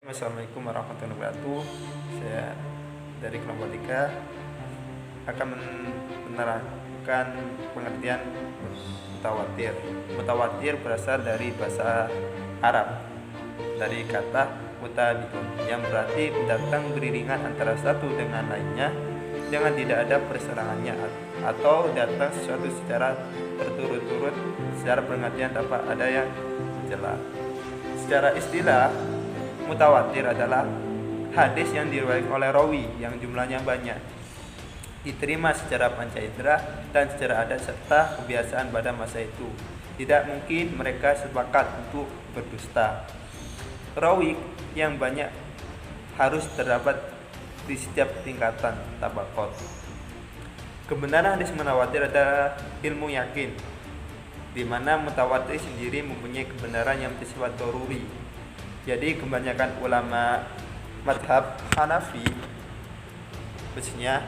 Assalamualaikum warahmatullahi wabarakatuh. Saya dari kelompok 3 akan menerangkan pengertian mutawatir. Mutawatir berasal dari bahasa Arab, dari kata mutabiun yang berarti datang beriringan antara satu dengan lainnya dengan tidak ada perserangannya, atau datang sesuatu secara berturut-turut secara pengertian tanpa ada yang menjelaskan. Secara istilah, mutawatir adalah hadis yang diriwayatkan oleh rawi yang jumlahnya banyak, diterima secara panca indera dan secara adat serta kebiasaan pada masa itu. Tidak mungkin mereka sepakat untuk berdusta. Rawi yang banyak harus terdapat di setiap tingkatan tabaqat. Kebenaran hadis mutawatir adalah ilmu yakin, di mana mutawatir sendiri mempunyai kebenaran yang bersifat daruri. Jadi kebanyakan ulama madhab Hanafi khususnya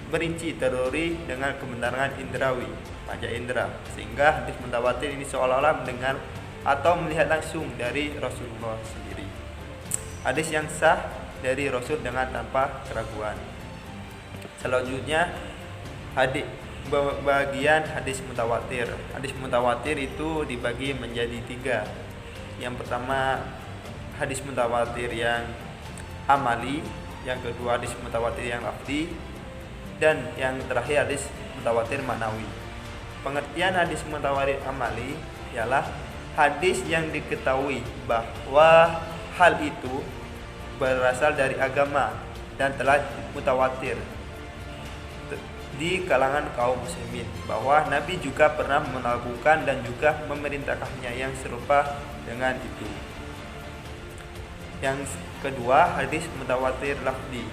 merinci daruri dengan kebenaran indrawi, panca indera, sehingga hadis mutawatir ini seolah-olah mendengar atau melihat langsung dari Rasulullah sendiri. Hadis yang sah dari Rasul dengan tanpa keraguan. Selanjutnya bagian hadis mutawatir. Hadis mutawatir itu dibagi menjadi 3. Yang pertama hadis mutawatir yang amali, yang kedua hadis mutawatir yang lafzi, dan yang terakhir hadis mutawatir maknawi. Pengertian hadis mutawatir amali ialah hadis yang diketahui bahwa hal itu berasal dari agama dan telah mutawatir di kalangan kaum muslimin, bahwa Nabi juga pernah melakukan dan juga memerintahkannya yang serupa dengan itu. Yang kedua hadis mutawatir lafzi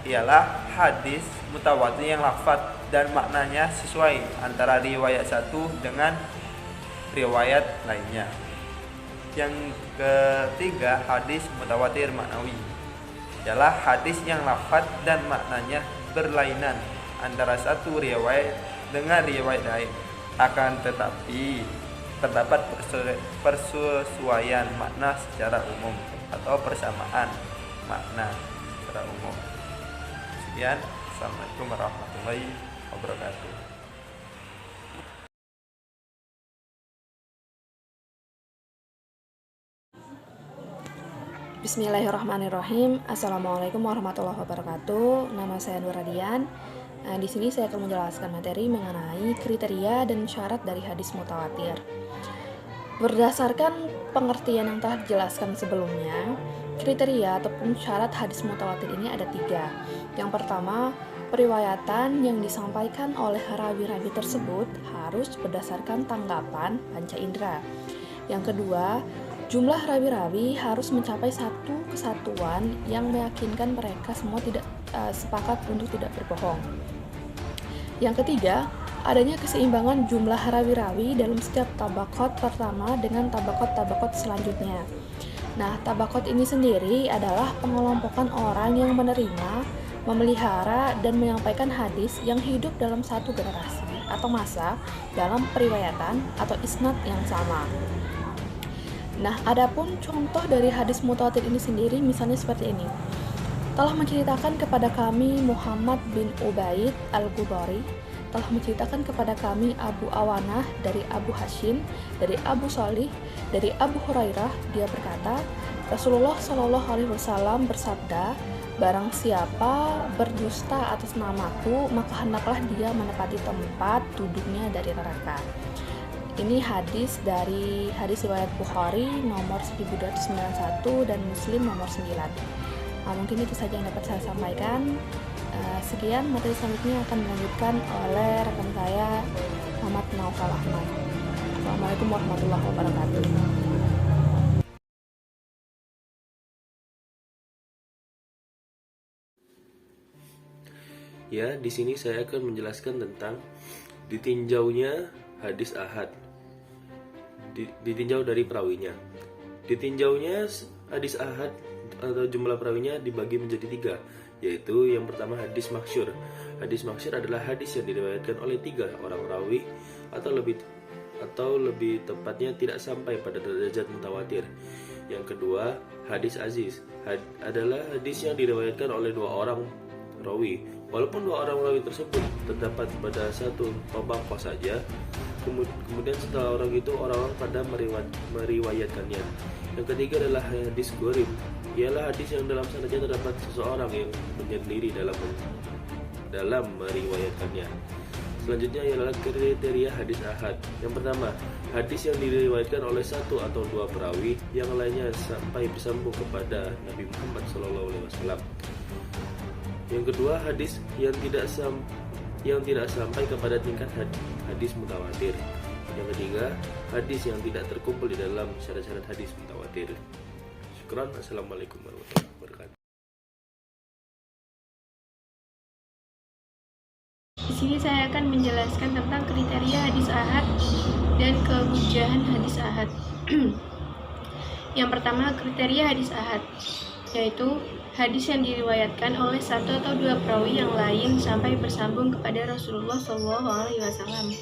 ialah hadis mutawatir yang lafaz dan maknanya sesuai antara riwayat satu dengan riwayat lainnya. Yang ketiga hadis mutawatir maknawi ialah hadis yang lafaz dan maknanya berlainan antara satu riwayat dengan riwayat lain, akan tetapi terdapat persesuaian makna secara umum atau persamaan makna secara umum. Sekian, assalamualaikum warahmatullahi wabarakatuh. Bismillahirrahmanirrahim. Assalamualaikum warahmatullahi wabarakatuh. Nama saya Nur Radian. Di sini saya akan menjelaskan materi mengenai kriteria dan syarat dari hadis mutawatir. Berdasarkan pengertian yang telah dijelaskan sebelumnya, kriteria ataupun syarat hadis mutawatir ini ada 3. Yang pertama, periwayatan yang disampaikan oleh rawi-rawi tersebut harus berdasarkan tanggapan panca indera. Yang kedua, jumlah rawi-rawi harus mencapai satu kesatuan yang meyakinkan mereka semua tidak sepakat untuk tidak berbohong. Yang ketiga, adanya keseimbangan jumlah rawi-rawi dalam setiap tabaqat pertama dengan tabaqat selanjutnya. Nah, tabaqat ini sendiri adalah pengelompokan orang yang menerima, memelihara, dan menyampaikan hadis yang hidup dalam satu generasi atau masa dalam periwayatan atau isnad yang sama. Nah, adapun contoh dari hadis mutawatir ini sendiri misalnya seperti ini. Telah menceritakan kepada kami Muhammad bin Ubaid al-Ghubari, telah menceritakan kepada kami Abu Awanah dari Abu Hashim, dari Abu Salih, dari Abu Hurairah. Dia berkata, Rasulullah Shallallahu Alaihi Wasallam bersabda, barang siapa berdusta atas namaku, maka hendaklah dia menepati tempat duduknya dari neraka. Ini hadis dari hadis riwayat Bukhari nomor 1291 dan Muslim nomor 9. Mungkin itu saja yang dapat saya sampaikan. Sekian, materi selanjutnya akan dilanjutkan oleh rekan saya Muhammad Naufal Ahmad. Assalamualaikum warahmatullahi wabarakatuh. Ya, di sini saya akan menjelaskan tentang ditinjaunya hadis ahad. Ditinjau dari perawinya. Ditinjaunya hadis ahad atau jumlah perawinya dibagi menjadi 3, yaitu yang pertama hadis masyhur. Hadis masyhur adalah hadis yang diriwayatkan oleh 3 orang rawi atau lebih tepatnya tidak sampai pada derajat mutawatir. Yang kedua, hadis aziz adalah hadis yang diriwayatkan oleh 2 orang rawi. Walaupun 2 orang rawi tersebut terdapat pada satu tobaqah saja, kemudian setelah orang-orang pada meriwayatkannya. Yang ketiga adalah hadis gharib, ialah hadis yang dalam sanadnya terdapat seseorang yang menyendiri dalam meriwayatkannya. Selanjutnya ialah kriteria hadis ahad. Yang pertama, hadis yang diriwayatkan oleh 1 atau 2 perawi yang lainnya sampai bersambung kepada Nabi Muhammad SAW. Yang kedua, hadis yang tidak sampai kepada tingkat hadis mutawatir. Yang ketiga, hadis yang tidak terkumpul di dalam syarat-syarat hadis mutawatir. Syukran. Assalamualaikum warahmatullahi wabarakatuh. Di sini saya akan menjelaskan tentang kriteria hadis ahad dan kehujahan hadis ahad. Yang pertama, kriteria hadis ahad, yaitu hadis yang diriwayatkan oleh 1 atau 2 perawi yang lain sampai bersambung kepada Rasulullah SAW.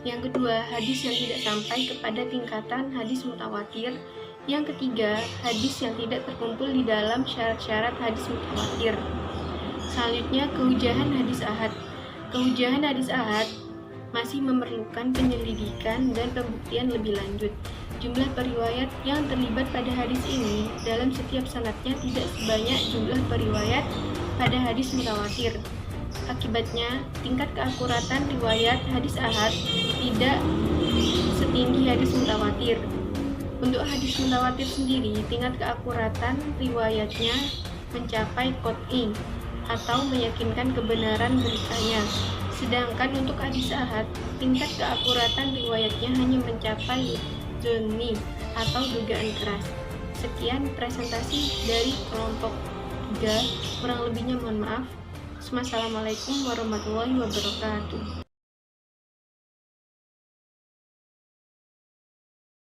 Yang kedua, hadis yang tidak sampai kepada tingkatan hadis mutawatir. Yang ketiga, hadis yang tidak terkumpul di dalam syarat-syarat hadis mutawatir. Selanjutnya, kehujahan hadis ahad. Kehujahan hadis ahad masih memerlukan penyelidikan dan pembuktian lebih lanjut. Jumlah periwayat yang terlibat pada hadis ini dalam setiap sanadnya tidak sebanyak jumlah periwayat pada hadis mutawatir. Akibatnya, tingkat keakuratan riwayat hadis ahad tidak setinggi hadis mutawatir. Untuk hadis mutawatir sendiri, tingkat keakuratan riwayatnya mencapai qot'i atau meyakinkan kebenaran beritanya. Sedangkan untuk hadis ahad, tingkat keakuratan riwayatnya hanya mencapai zonni atau dugaan keras. Sekian presentasi dari kelompok 3, kurang lebihnya mohon maaf. Wassalamualaikum warahmatullahi wabarakatuh.